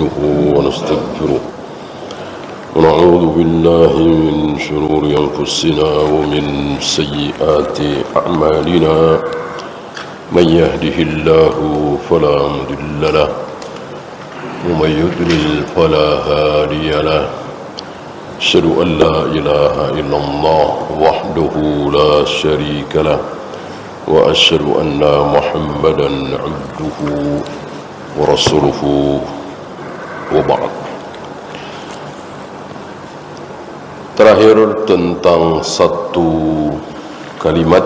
نستعينه ونستغفره ونعوذ بالله من شرور أنفسنا ومن سيئات أعمالنا من يهده الله فلا مضل له ومن يضلل فلا هادي له أشهد أن لا إله إلا الله وحده لا شريك له وأشهد أن محمدا عبده ورسوله وبعد. Terakhir tentang satu kalimat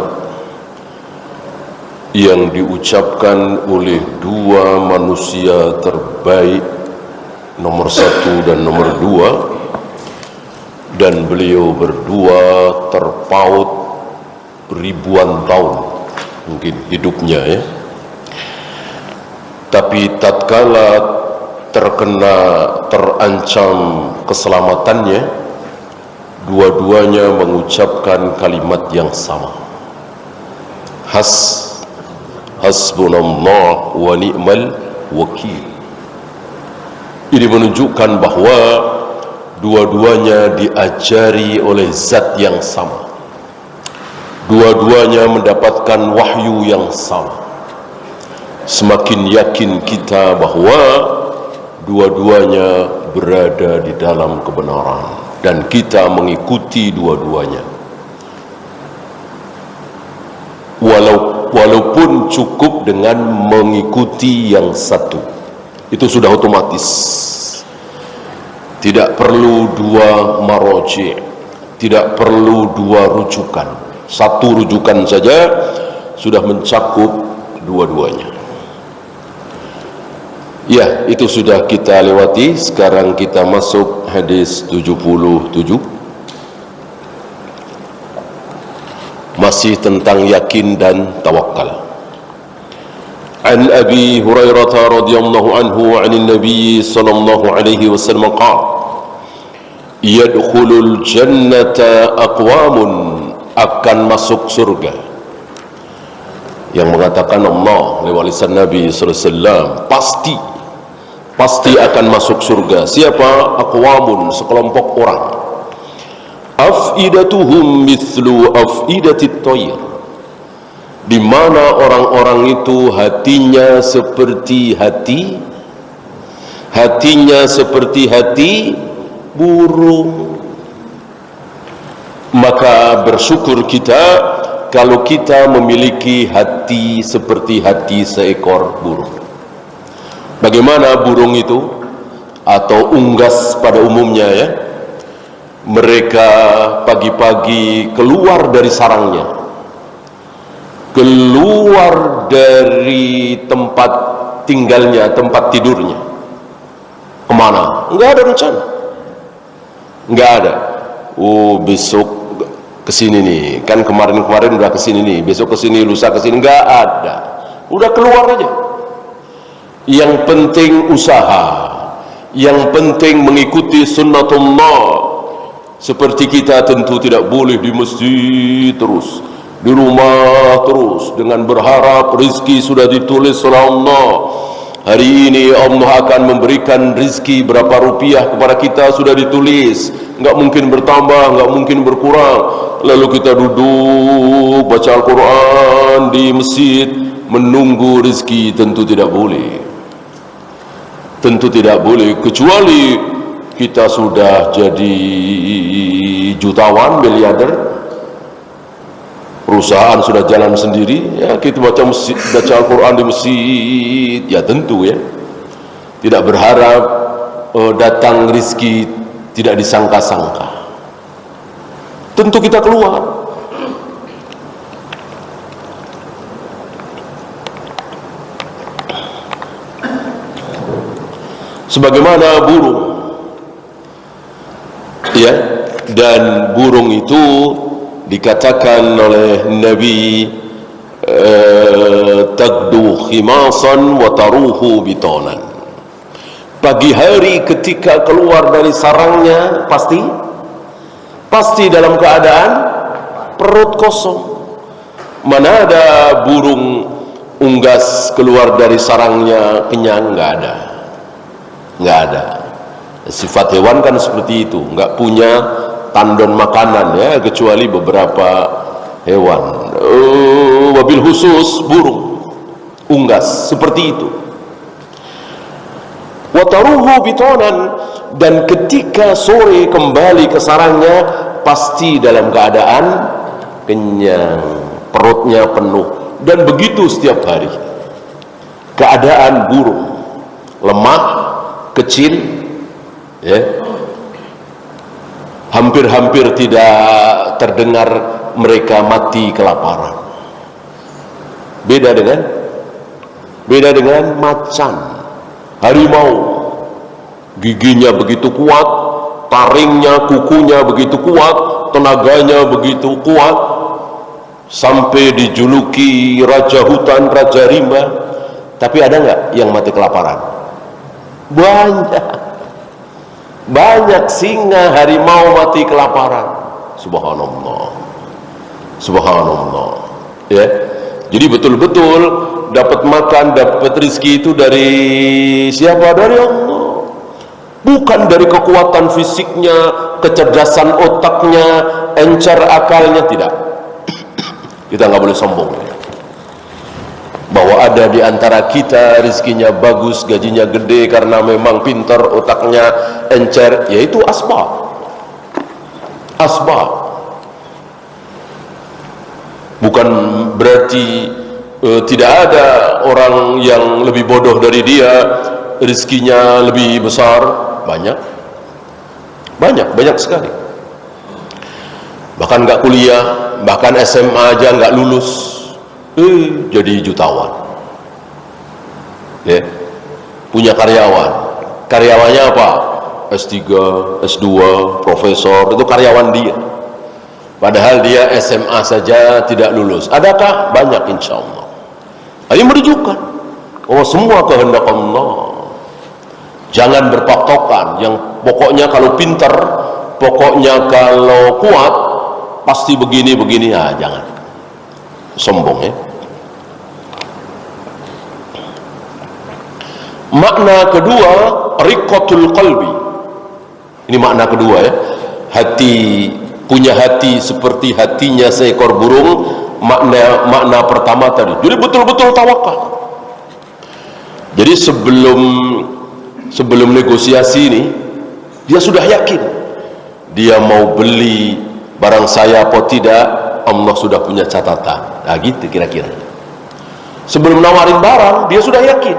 yang diucapkan oleh dua manusia terbaik, nomor satu dan nomor dua, dan beliau berdua terpaut ribuan tahun mungkin hidupnya ya. Tapi tatkala terancam keselamatannya, dua-duanya mengucapkan kalimat yang sama. Hasbunallah wa ni'mal wakil. Ini menunjukkan bahwa dua-duanya diajari oleh zat yang sama. Dua-duanya mendapatkan wahyu yang sama. Semakin yakin kita bahwa dua-duanya berada di dalam kebenaran dan kita mengikuti dua-duanya. Walaupun cukup dengan mengikuti yang satu, itu sudah otomatis. Tidak perlu dua maroji', tidak perlu dua rujukan. Satu rujukan saja sudah mencakup dua-duanya. Ya, itu sudah kita lewati. Sekarang kita masuk hadis 77. Masih tentang yakin dan tawakal. An Abi Hurairah radhiyallahu anhu 'anil Nabi sallallahu alaihi wasallam qala: Yadkhulul jannata aqwamun, akan masuk surga. Yang mengatakan Allah lewat lisan Nabi sallallahu alaihi wasallam, pasti akan masuk surga. Siapa? Aqwamun, sekelompok orang. Afidatuhum mithlu afidatit tayr, di mana orang-orang itu hatinya seperti hati burung. Maka bersyukur kita kalau kita memiliki hati seperti hati seekor burung. Bagaimana burung itu atau unggas pada umumnya ya? Mereka pagi-pagi keluar dari sarangnya, keluar dari tempat tinggalnya, tempat tidurnya. Kemana? Enggak ada rencana, enggak ada. Oh, besok kesini nih, kan kemarin udah kesini nih, besok kesini, lusa kesini, enggak ada. Udah keluar aja. Yang penting usaha, yang penting mengikuti sunnatullah. Seperti kita tentu tidak boleh di masjid terus, di rumah terus, dengan berharap rezeki sudah ditulis oleh Allah. Hari ini Allah akan memberikan rezeki berapa rupiah kepada kita sudah ditulis, enggak mungkin bertambah, enggak mungkin berkurang. Lalu kita duduk baca Al-Quran di masjid menunggu rezeki, tentu tidak boleh. Tentu tidak boleh, kecuali kita sudah jadi jutawan, miliarder, perusahaan sudah jalan sendiri, ya kita baca Al-Quran di masjid, ya tentu ya. Tidak berharap datang rezeki tidak disangka-sangka. Tentu kita keluar. Sebagaimana burung, ya, dan burung itu dikatakan oleh Nabi tagdu khimasan wa taruhu bitanan. Pagi hari ketika keluar dari sarangnya pasti dalam keadaan perut kosong. Mana ada burung unggas keluar dari sarangnya kenyang? Nggak ada. nggak ada. Sifat hewan kan seperti itu, nggak punya tandon makanan ya, kecuali beberapa hewan. Wabil khusus burung, unggas seperti itu. Wataruhu bitonan, dan ketika sore kembali ke sarangnya pasti dalam keadaan kenyang, perutnya penuh. Dan begitu setiap hari keadaan burung, lemah, kecil, ya, hampir-hampir tidak terdengar mereka mati kelaparan. Beda dengan macan, harimau, giginya begitu kuat, taringnya, kukunya begitu kuat, tenaganya begitu kuat, sampai dijuluki raja hutan, raja rimba. Tapi ada nggak yang mati kelaparan? Banyak singa, harimau mati kelaparan. Subhanallah, subhanallah, ya. Jadi betul-betul dapat makan, dapat rezeki itu dari siapa? Dari Allah. Bukan dari kekuatan fisiknya, kecerdasan otaknya, encer akalnya, tidak. Kita nggak boleh sombong bahwa ada di antara kita rezekinya bagus, gajinya gede karena memang pintar, otaknya encer, yaitu asbab. Bukan berarti tidak ada orang yang lebih bodoh dari dia, rezekinya lebih besar. Banyak sekali. Bahkan nggak kuliah, bahkan SMA aja nggak lulus, jadi jutawan. Ya, punya karyawannya apa? S3, S2, profesor, itu karyawan dia. Padahal dia SMA saja tidak lulus. Adakah? Banyak, insya Allah. Ini menunjukkan bahwa semua kehendak Allah. Jangan berpatokan yang pokoknya kalau pintar, pokoknya kalau kuat pasti begini ya, jangan sombong ya. Makna kedua, riqatul qalbi. Ini makna kedua ya. Punya hati seperti hatinya seekor burung. Makna pertama tadi, jadi betul-betul tawakal. Jadi sebelum negosiasi ini, dia sudah yakin dia mau beli barang saya atau tidak, Allah sudah punya catatan. Nah gitu kira-kira. Sebelum nawarin barang, dia sudah yakin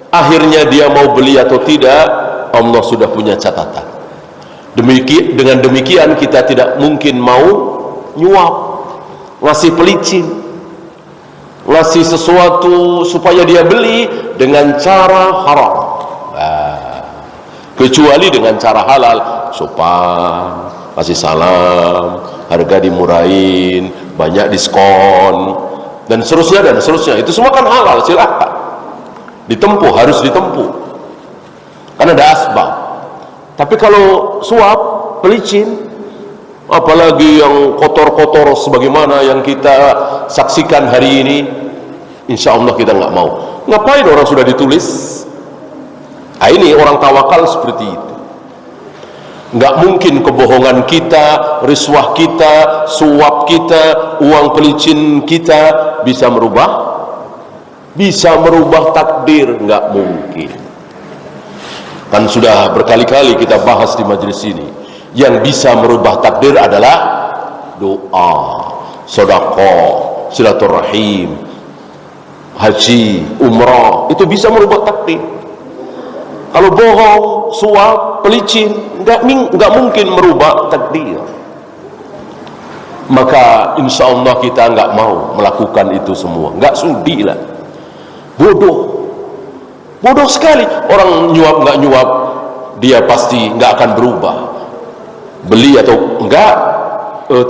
akhirnya dia mau beli atau tidak, Allah sudah punya catatan. Dengan demikian kita tidak mungkin mau nyuap, ngasih pelicin, ngasih sesuatu supaya dia beli dengan cara haram. Kecuali dengan cara halal, sopan, kasih salam, harga dimurahin, banyak diskon, dan seterusnya. Itu semua kan halal, silakan ditempuh, harus ditempuh, karena ada asbab. Tapi kalau suap, pelicin, apalagi yang kotor-kotor sebagaimana yang kita saksikan hari ini, insya Allah kita nggak mau. Ngapain orang sudah ditulis? Nah, ini orang tawakal seperti itu. Nggak mungkin kebohongan kita, riswah kita, suap kita, uang pelicin kita bisa merubah takdir. Nggak mungkin. Kan sudah berkali-kali kita bahas di majelis ini, yang bisa merubah takdir adalah doa, sedekah, silaturahim, haji, umrah. Itu bisa merubah takdir. Kalau bohong, suap, pelicin, nggak mungkin merubah takdir. Maka insya Allah kita nggak mau melakukan itu semua. Nggak sudi lah. Bodoh sekali. Orang nyuap nggak nyuap, dia pasti nggak akan berubah. Beli atau enggak,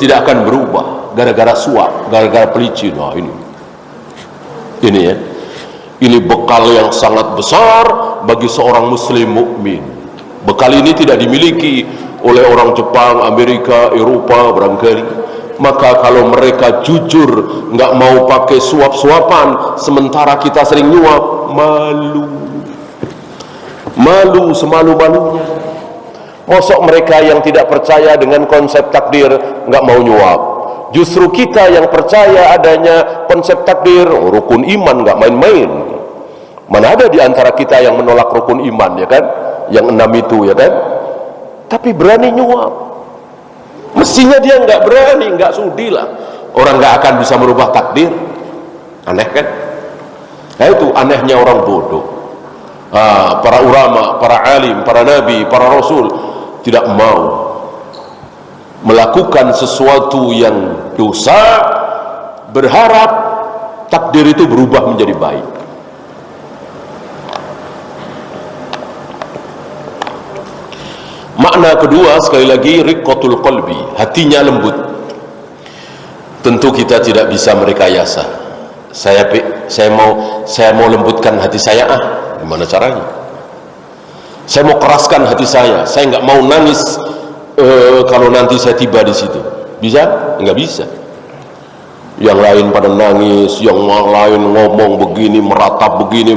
tidak akan berubah gara-gara suap, gara-gara pelicin. Nah, ini ya, ini bekal yang sangat besar bagi seorang muslim mukmin. Bekal ini tidak dimiliki oleh orang Jepang, Amerika, Eropa barangkali. Maka kalau mereka jujur nggak mau pakai malu semalu-malunya. Mosok mereka yang tidak percaya dengan konsep takdir nggak mau nyuap. Justru kita yang percaya adanya konsep takdir, rukun iman nggak main-main. Mana ada di antara kita yang menolak rukun iman, ya kan? Yang 6 itu, ya kan? Tapi berani nyuap. Mestinya dia nggak berani, nggak sudi lah. Orang nggak akan bisa merubah takdir. Aneh kan? Nah itu anehnya orang bodoh. Para ulama, para alim, para nabi, para rasul tidak mau melakukan sesuatu yang dosa, berharap takdir itu berubah menjadi baik. Makna kedua, sekali lagi, riqqatul qalbi, hatinya lembut. Tentu kita tidak bisa merekayasa. Saya mau lembutkan hati saya, gimana caranya? Saya mau keraskan hati saya nggak mau nangis kalau nanti saya tiba di situ. Bisa? Nggak bisa. Yang lain pada nangis, yang lain ngomong begini, meratap begini,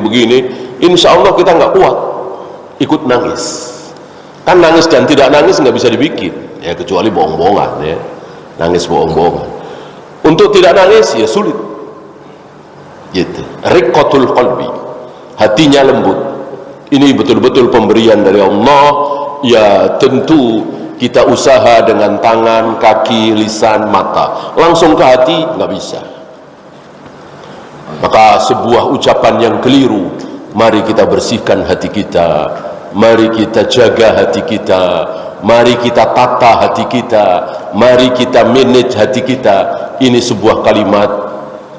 insya Allah kita nggak kuat ikut nangis. Kan nangis dan tidak nangis nggak bisa dibikin, ya kecuali bohong-bohongan, ya nangis bohong-bohongan. Untuk tidak nangis ya sulit. Gitu. Riqqatul qalbi, hatinya lembut. Ini betul-betul pemberian dari Allah. Ya tentu kita usaha dengan tangan, kaki, lisan, mata. Langsung ke hati nggak bisa. Maka sebuah ucapan yang keliru. Mari kita bersihkan hati kita. Mari kita jaga hati kita. Mari kita tata hati kita. Mari kita manage hati kita. Ini sebuah kalimat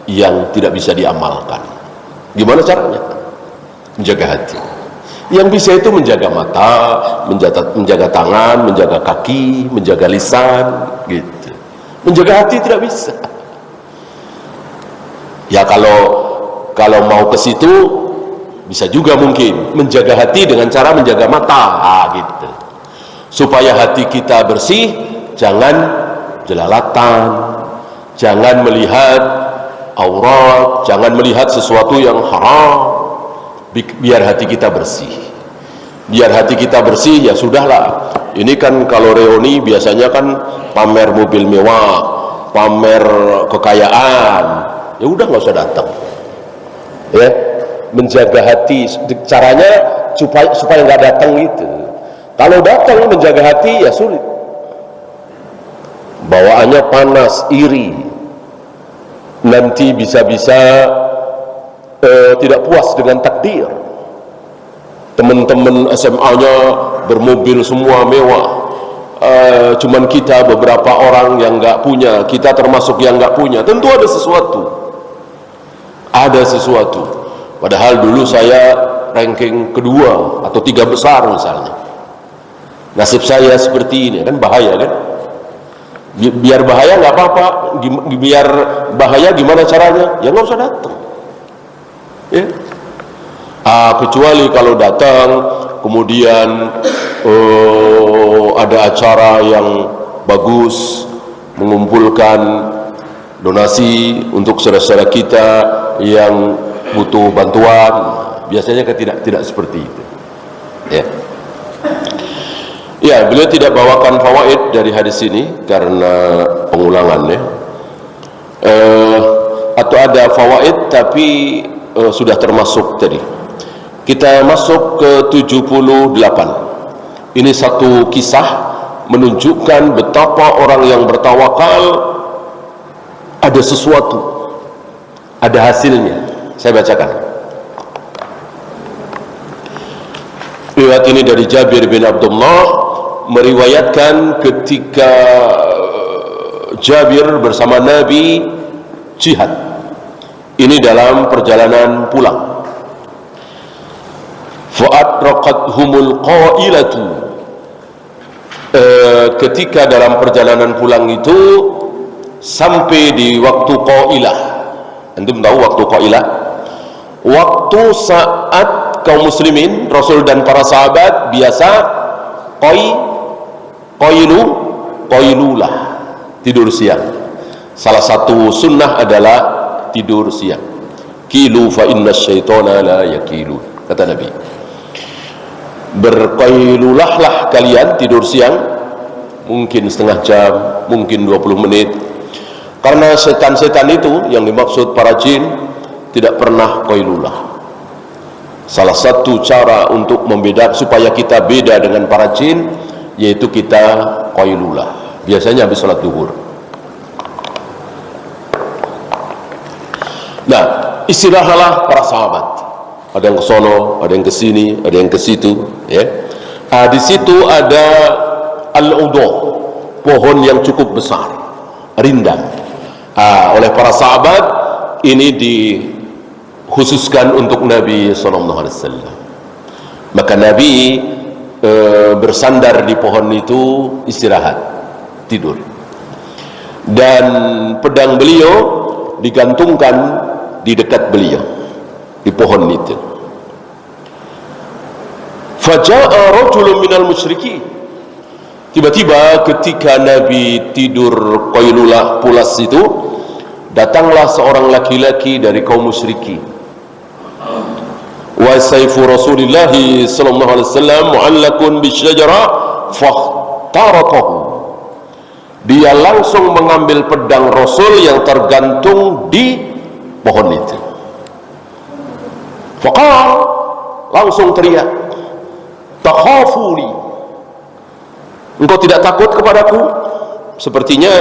yang tidak bisa diamalkan. Gimana caranya? Menjaga hati. Yang bisa itu menjaga mata, menjaga tangan, menjaga kaki, menjaga lisan, gitu. Menjaga hati tidak bisa. Ya kalau mau ke situ bisa juga mungkin menjaga hati dengan cara menjaga mata, gitu. Supaya hati kita bersih, jangan jelalatan, jangan melihat aurat, jangan melihat sesuatu yang haram. Biar hati kita bersih. Biar hati kita bersih, ya sudahlah. Ini kan kalau reuni biasanya kan pamer mobil mewah, pamer kekayaan. Ya udah nggak usah datang. Ya, menjaga hati. Caranya supaya nggak datang gitu. Kalau datang menjaga hati ya sulit. Bawaannya panas, iri. Nanti bisa-bisa tidak puas dengan takdir. Teman-teman SMA-nya bermobil semua mewah, cuman kita beberapa orang yang nggak punya, kita termasuk yang nggak punya. Tentu ada sesuatu. Padahal dulu saya ranking kedua atau 3 besar misalnya. Nasib saya seperti ini, kan bahaya kan? Biar bahaya nggak apa-apa. Biar bahaya gimana caranya? Ya nggak usah datang. Ya. Kecuali kalau datang kemudian ada acara yang bagus, mengumpulkan donasi untuk saudara-saudara kita yang butuh bantuan, biasanya tidak seperti itu. Ya, beliau tidak bawakan fawaid dari hadis ini karena pengulangannya, atau ada fawaid tapi sudah termasuk tadi. Kita masuk ke 78. Ini satu kisah menunjukkan betapa orang yang bertawakal ada sesuatu, ada hasilnya. Saya bacakan. Riwayat ini dari Jabir bin Abdullah, meriwayatkan ketika Jabir bersama Nabi jihad. Ini dalam perjalanan pulang. Fa'adraqathumul qailatu. Ketika dalam perjalanan pulang itu sampai di waktu qailah. Antum tahu waktu qailah? Waktu saat kaum muslimin, Rasul dan para sahabat biasa qailulah, tidur siang. Salah satu sunnah adalah tidur siang. Kilu fa inna syaitana la yakilu, kata Nabi. berqailulahlah kalian, tidur siang, mungkin setengah jam, mungkin 20 menit. Karena setan-setan itu yang dimaksud para jin tidak pernah qailulah. Salah satu cara untuk membedakan supaya kita beda dengan para jin yaitu kita qailulah. Biasanya habis salat zuhur. Nah, istirahatlah para sahabat. Ada yang ke sono, ada yang ke sini, ada yang ke situ, ya. Di situ ada al-uduh, pohon yang cukup besar, rindang. Oleh para sahabat ini dikhususkan untuk Nabi SAW. Maka Nabi bersandar di pohon itu, istirahat, tidur. Dan pedang beliau digantungkan di dekat beliau, di pohon itu. Faja'a rajulun minal musyrikin. Tiba-tiba ketika Nabi tidur qailulah pulas itu, datanglah seorang laki-laki dari kaum musyrikin. Wa sayfu Rasulillah sallallahu alaihi wasallam mu'allaqun bisyajara fahtaraqahu. Dia langsung mengambil pedang Rasul yang tergantung di pohon itu. Faqal, langsung teriak, takhafuni, engkau tidak takut kepadaku? Sepertinya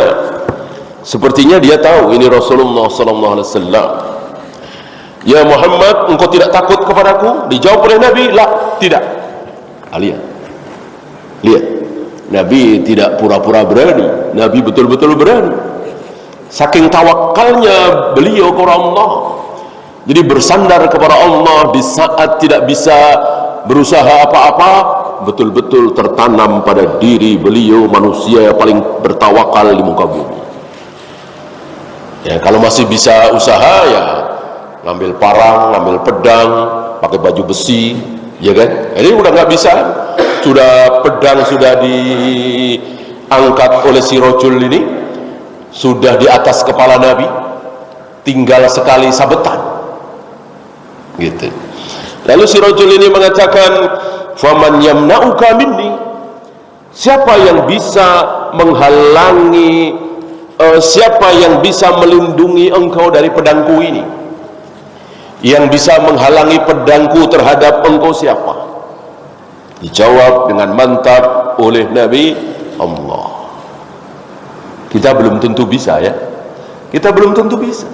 dia tahu ini Rasulullah sallallahu alaihi wasallam. Ya Muhammad, engkau tidak takut kepadaku? Dijawab oleh Nabi, la, tidak. Lihat, Nabi tidak pura-pura berani, Nabi betul-betul berani. Saking tawakalnya beliau kepada Allah, jadi bersandar kepada Allah di saat tidak bisa berusaha apa-apa, betul-betul tertanam pada diri beliau manusia yang paling bertawakal di muka bumi. Ya, kalau masih bisa usaha ya ngambil parang, ngambil pedang, pakai baju besi, ya kan? Ini udah nggak bisa, sudah pedang sudah diangkat oleh si rojul ini, sudah di atas kepala Nabi, tinggal sekali sabetan, gitu. Lalu si rojul ini mengatakan, faman yamna'uka minni, siapa yang bisa menghalangi, siapa yang bisa melindungi engkau dari pedangku ini? Yang bisa menghalangi pedangku terhadap engkau siapa? Dijawab dengan mantap oleh Nabi, Allah. Kita belum tentu bisa, ya. Kita belum tentu bisa.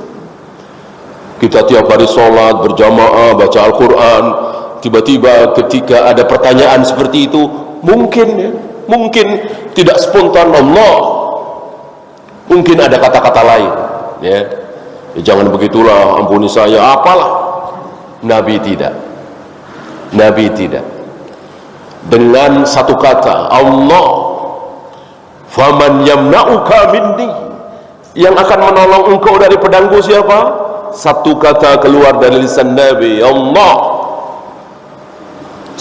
Kita tiap hari sholat berjamaah, baca Al-Quran, tiba-tiba ketika ada pertanyaan seperti itu, mungkin, ya, mungkin tidak spontan Allah, mungkin ada kata-kata lain, ya. Jangan begitulah, ampuni saya, apalah. Nabi tidak. Nabi tidak. Dengan satu kata, Allah, faman yamna'uka minni, yang akan menolong engkau dari pedangku siapa? Satu kata keluar dari lisan Nabi, Allah.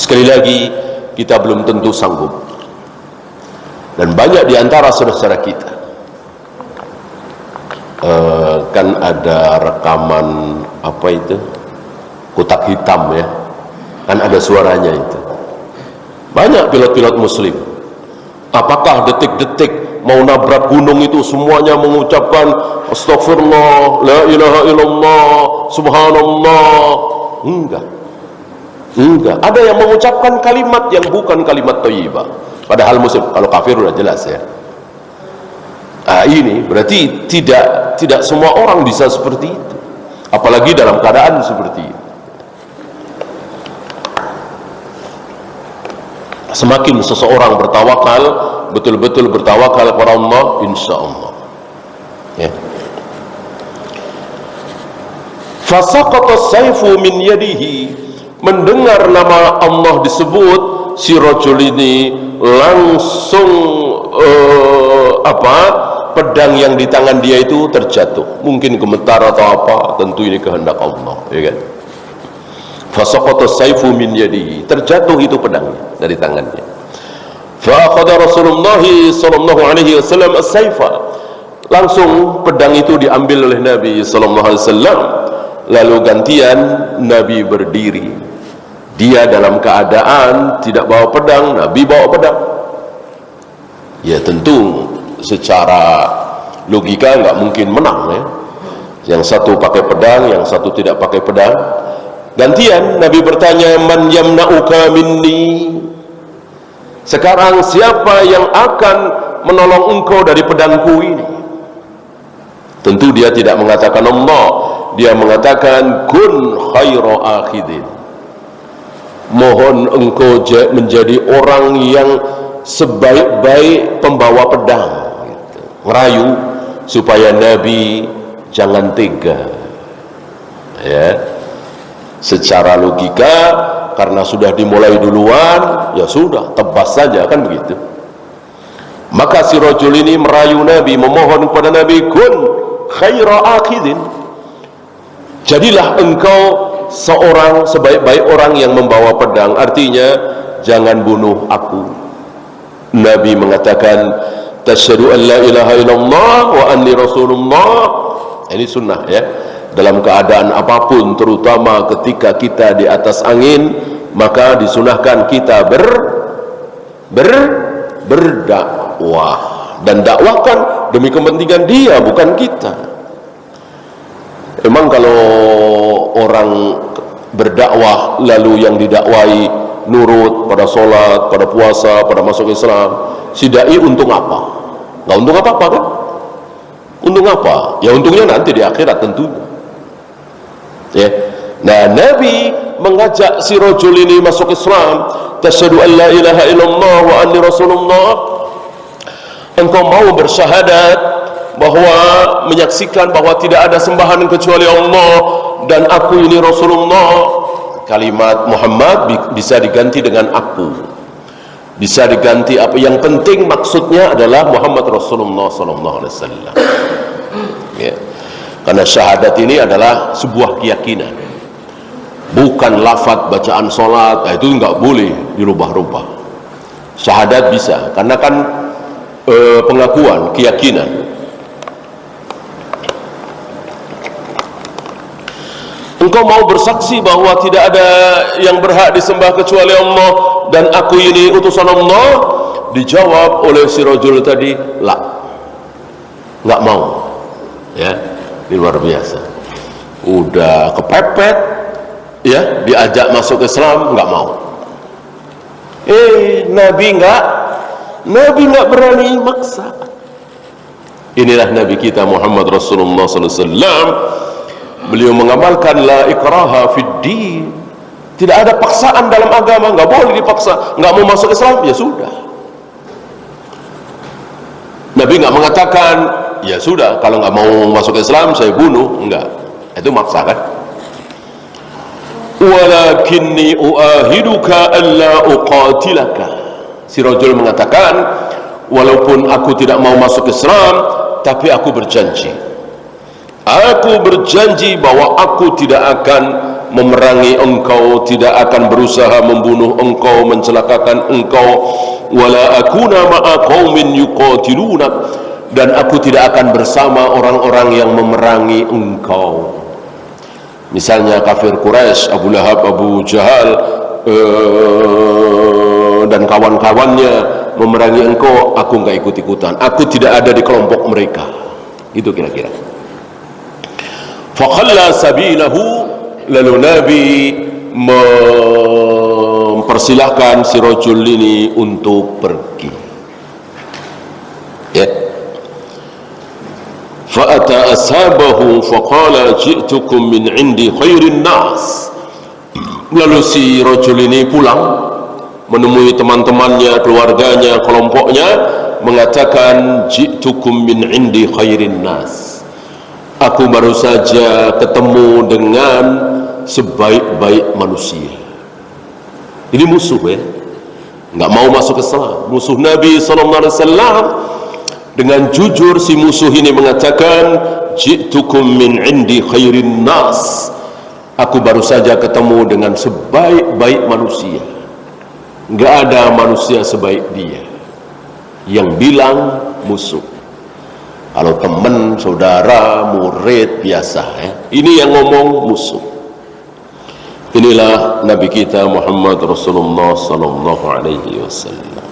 Sekali lagi, kita belum tentu sanggup. Dan banyak di antara saudara-saudara kita, kan ada rekaman apa itu, kotak hitam, ya, kan ada suaranya itu. Banyak pilot-pilot muslim, apakah detik-detik mau nabrak gunung itu semuanya mengucapkan astagfirullah, la ilaha illallah, subhanallah? Enggak, ada yang mengucapkan kalimat yang bukan kalimat thayyibah, padahal muslim. Kalau kafir udah jelas, ya. Ini berarti tidak semua orang bisa seperti itu, apalagi dalam keadaan seperti itu. Semakin seseorang bertawakal, betul-betul bertawakal kepada Allah, insya Allah, ya. Fasaqata as-sayfu min yadihi, mendengar nama Allah disebut, si rajul ini langsung pedang yang di tangan dia itu terjatuh, mungkin gemetar atau apa, tentu ini kehendak Allah, ya kan. Fasaqata as-sayfu min yadihi, terjatuh itu pedangnya dari tangannya. Fa akhadha Rasulullah sallallahu alaihi wasallam as-sayfa, langsung pedang itu diambil oleh Nabi sallallahu alaihi wasallam. Lalu gantian Nabi berdiri Dia dalam keadaan tidak bawa pedang, Nabi bawa pedang. Ya tentu secara logika nggak mungkin menang ya. Yang satu pakai pedang, yang satu tidak pakai pedang. Gantian Nabi bertanya, man yamna'uka minni? Sekarang siapa yang akan menolong engkau dari pedangku ini? Tentu dia tidak mengatakan Allah, dia mengatakan kun khaira akhidin. Mohon engkau menjadi orang yang sebaik-baik pembawa pedang, gitu. Ngerayu supaya Nabi jangan tega ya. Secara logika karena sudah dimulai duluan, ya sudah tebas saja kan begitu. Maka si rajul ini merayu Nabi, memohon kepada Nabi, kun khaira akhidin, jadilah engkau seorang sebaik-baik orang yang membawa pedang. Artinya jangan bunuh aku. Nabi mengatakan tasyhadu an la ilaha illallah wa anni rasulullah. Ini sunnah ya, dalam keadaan apapun, terutama ketika kita di atas angin, maka disunahkan kita berdakwah, dan dakwahkan demi kepentingan dia, bukan kita. Emang kalau orang berdakwah lalu yang didakwai nurut pada sholat, pada puasa, pada masuk Islam, si dai untung apa? Nggak untung apa-apa kan? Untung apa? Ya untungnya nanti di akhirat tentunya ya. Nah, Nabi mengajak si rajul ini masuk Islam. Tasyhadu an la ilaha illallah wa anni rasulullah. Engkau mau bersyahadat bahwa menyaksikan bahwa tidak ada sembahan kecuali Allah dan aku ini Rasulullah. Kalimat Muhammad bisa diganti dengan aku, bisa diganti apa, yang penting maksudnya adalah Muhammad Rasulullah sallallahu alaihi wasallam ya. Karena syahadat ini adalah sebuah keyakinan, bukan lafaz bacaan sholat. Nah, itu nggak boleh dirubah-rubah. Syahadat bisa, karena kan pengakuan, keyakinan. Engkau mau bersaksi bahwa tidak ada yang berhak disembah kecuali Allah dan aku ini utusan Allah? Dijawab oleh si rajul tadi, la, nggak mau ya. Ini luar biasa, udah kepepet ya, diajak masuk Islam nggak mau. Nabi nggak berani maksa. Inilah Nabi kita Muhammad Rasulullah sallallahu alaihi wasallam. Beliau mengamalkan la ikraha fid din. Tidak ada paksaan dalam agama, nggak boleh dipaksa. Nggak mau masuk Islam, ya sudah. Nabi nggak mengatakan, ya sudah, kalau nggak mau masuk Islam saya bunuh. Enggak, itu maksa kan. Walakinni uahiduka alla uqatilaka. Si rajul mengatakan, walaupun aku tidak mau masuk Islam, tapi aku berjanji bahwa aku tidak akan memerangi engkau, tidak akan berusaha membunuh engkau, mencelakakan engkau. Wala akuna ma'a qaumin yuqatiluna, dan aku tidak akan bersama orang-orang yang memerangi engkau. Misalnya kafir Quraisy, Abu Lahab, Abu Jahal dan kawan-kawannya memerangi engkau, aku nggak ikut-ikutan, aku tidak ada di kelompok mereka. Itu kira-kira. Faqalla sabilahu, lalu Nabi mempersilahkan si rajul ini untuk pergi ya. Fa'ata ashabahu faqala ji'tukum min indi khairin nas. Lalu si rajul ini pulang menemui teman-temannya, keluarganya, kelompoknya, mengatakan ji'tukum min indi khairin nas. Aku baru saja ketemu dengan sebaik-baik manusia. Ini musuh ya, nggak mau masuk Islam, musuh Nabi SAW. Dengan jujur si musuh ini mengatakan, ji'tukum min indi khairin nas. Aku baru saja ketemu dengan sebaik-baik manusia. Nggak ada manusia sebaik dia. Yang bilang musuh. Kalau teman, saudara, murid biasa ya. Ini yang ngomong musuh. Inilah Nabi kita Muhammad Rasulullah sallallahu alaihi wasallam.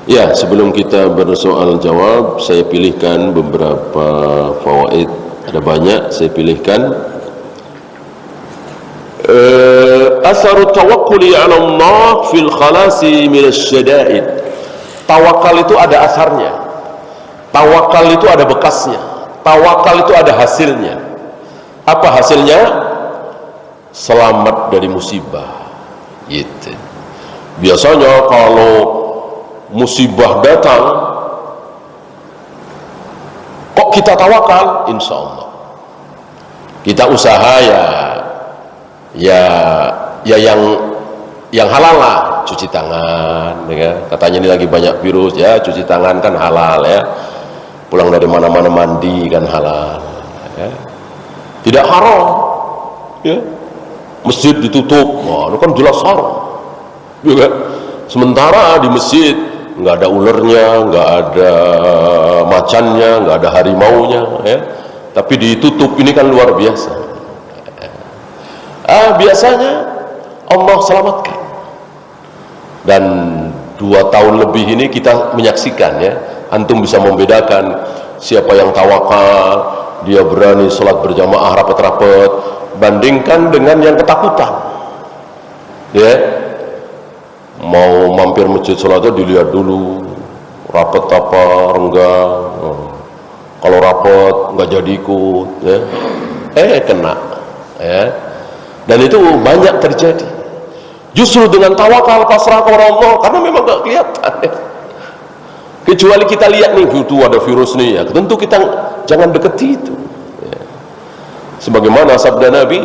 Ya, sebelum kita bersoal jawab, saya pilihkan beberapa fawaid. Ada banyak, saya pilihkan. Atharu tawakkuli 'ala Allah fil khalasi min asy-syada'id. Tawakal itu ada asarnya. Tawakal itu ada bekasnya. Tawakal itu ada hasilnya. Apa hasilnya? Selamat dari musibah. Gitu. Biasanya kalau musibah datang, kok kita tawakal? Insya Allah kita usaha ya yang halal lah, cuci tangan ya. Katanya ini lagi banyak virus ya, cuci tangan kan halal ya, pulang dari mana-mana mandi kan halal ya. Tidak haram ya. Masjid ditutup, wah itu kan jelas haram juga. Sementara di masjid nggak ada ulernya, nggak ada macannya, nggak ada harimaunya ya, tapi ditutup, ini kan luar biasa. Biasanya Allah selamatkan. Dan 2 tahun lebih ini kita menyaksikan ya, antum bisa membedakan siapa yang tawakal, dia berani sholat berjamaah rapat-rapat, bandingkan dengan yang ketakutan ya. Mau mampir masjid sholatnya dilihat dulu rapat apa enggak, kalau rapat enggak jadi ikut ya, kena ya. Dan itu banyak terjadi justru dengan tawakal pasrah kepada Allah, karena memang enggak kelihatan ya. Kecuali kita lihat nih, itu ada virus nih ya, tentu kita jangan deketi itu. Sebagaimana sabda Nabi,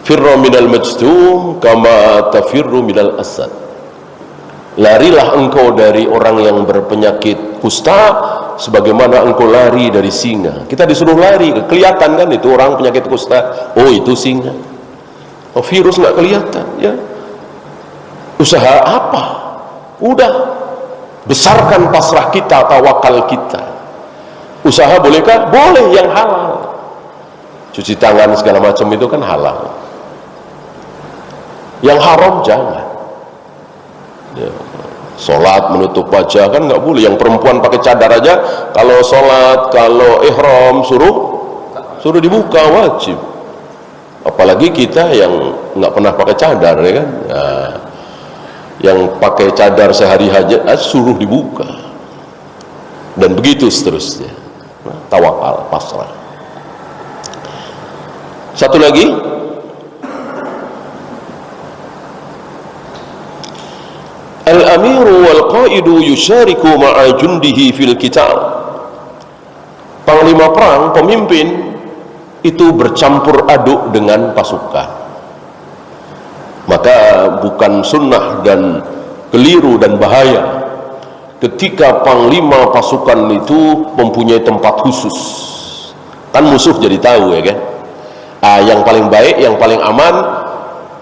firra minal majtum kama tafirru minal asad. Larilah engkau dari orang yang berpenyakit kusta sebagaimana engkau lari dari singa. Kita disuruh lari, kelihatan kan itu orang penyakit kusta, oh itu singa. Oh, virus nggak kelihatan ya. Usaha apa? Udah, besarkan pasrah kita, tawakal kita. Usaha bolehkah? Boleh, yang halal. Cuci tangan segala macam itu kan halal. Yang haram jangan ya. Sholat menutup wajah kan nggak boleh. Yang perempuan pakai cadar aja, kalau sholat, kalau ihram suruh dibuka, wajib. Apalagi kita yang nggak pernah pakai cadar ya kan ya. Yang pakai cadar sehari hajat suruh dibuka, dan begitu seterusnya. Tawakal, pasrah. Satu lagi, al-amiru wal qaidu yushariku ma'a jundihi fil qital. Panglima perang, pemimpin itu bercampur aduk dengan pasukan. Maka bukan sunnah dan keliru dan bahaya ketika panglima pasukan itu mempunyai tempat khusus. Kan musuh jadi tahu ya kan. Yang paling baik, yang paling aman,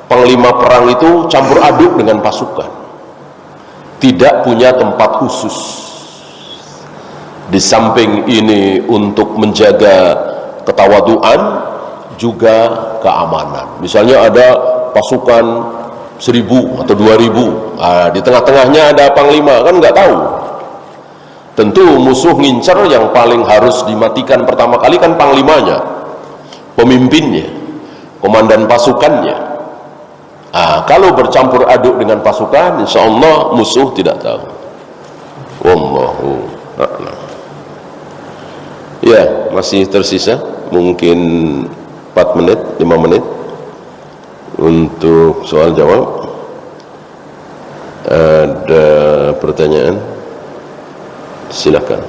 panglima perang itu campur aduk dengan pasukan, tidak punya tempat khusus. Di samping ini untuk menjaga ketawaduan, juga keamanan. Misalnya ada pasukan 1000 atau 2000, di tengah-tengahnya ada panglima, kan nggak tahu. Tentu musuh ngincer, yang paling harus dimatikan pertama kali kan panglimanya, pemimpinnya, komandan pasukannya. Kalau bercampur aduk dengan pasukan, insya Allah musuh tidak tahu. Wallahu a'lam. Ya, masih tersisa mungkin 4 menit, 5 menit untuk soal jawab. Ada pertanyaan? Silakan.